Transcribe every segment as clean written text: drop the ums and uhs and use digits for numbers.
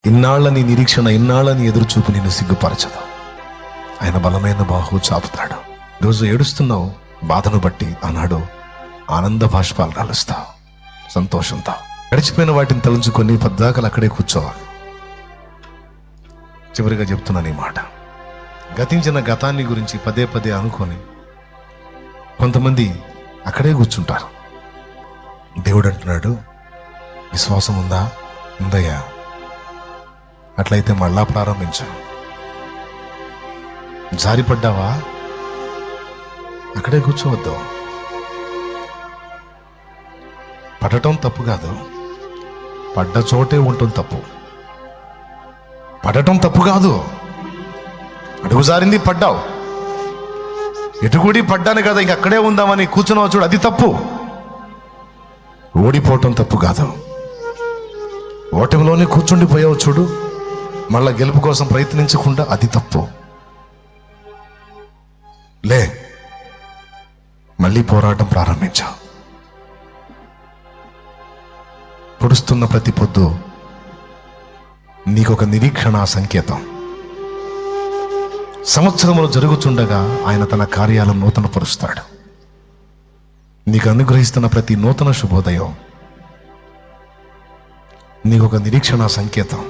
ఇన్నాళ్ళ నీ నిరీక్షణ, ఇన్నాళ్ళ నీ ఎదురు చూపు నిన్ను సిగ్గుపరచదు. ఆయన బలమైన బాహు చాపుతాడు. ఈరోజు ఏడుస్తున్నావు బాధను బట్టి, ఆనాడు ఆనంద బాష్పాలు రాలుస్తావు సంతోషంతో. గడిచిపోయిన వాటిని తలుచుకొని పద్దాకలు అక్కడే కూర్చోవాలి. చివరిగా చెప్తున్నాను ఈ మాట, గతించిన గతాన్ని గురించి పదే పదే అనుకొని కొంతమంది అక్కడే కూర్చుంటారు. దేవుడు అంటున్నాడు, విశ్వాసం ఉందా? ఉందయ్యా. అట్లయితే మళ్ళా ప్రారంభించు. జారిపడ్డావా? అక్కడే కూర్చోవద్దు. పడటం తప్పు కాదు, పడ్డ చోటే ఉండటం తప్పు. పడటం తప్పు కాదు, అడుగు జారింది పడ్డావు, ఎటుగుడి పడ్డాను కదా ఇంక అక్కడే ఉందామని కూర్చున్నావు చూడు, అది తప్పు. ఓడిపోవటం తప్పు కాదు, ఓటమిలోనే కూర్చుండిపోయావు చూడు, మళ్ళా గెలుపు కోసం ప్రయత్నించకుండా, అది తప్పు. లే, మళ్ళీ పోరాటం ప్రారంభించావు. పొడుస్తున్న ప్రతి పొద్దు నీకొక నిరీక్షణ సంకేతం. సంవత్సరములు జరుగుతుండగా ఆయన తన కార్యాలను నూతనపరుస్తాడు. నీకు అనుగ్రహిస్తున్న ప్రతి నూతన శుభోదయం నీకొక నిరీక్షణ సంకేతం.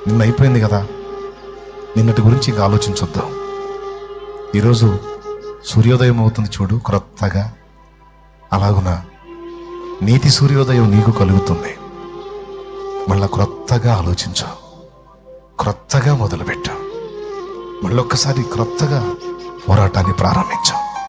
నిన్న అయిపోయింది కదా, నిన్నటి గురించి ఇంకా ఆలోచించొద్దు. ఈరోజు సూర్యోదయం అవుతుంది చూడు క్రొత్తగా, అలాగున నీతి సూర్యోదయం నీకు కలుగుతుంది. మళ్ళా క్రొత్తగా ఆలోచించు, క్రొత్తగా మొదలుపెట్టు, మళ్ళొక్కసారి క్రొత్తగా పోరాటాన్ని ప్రారంభించు.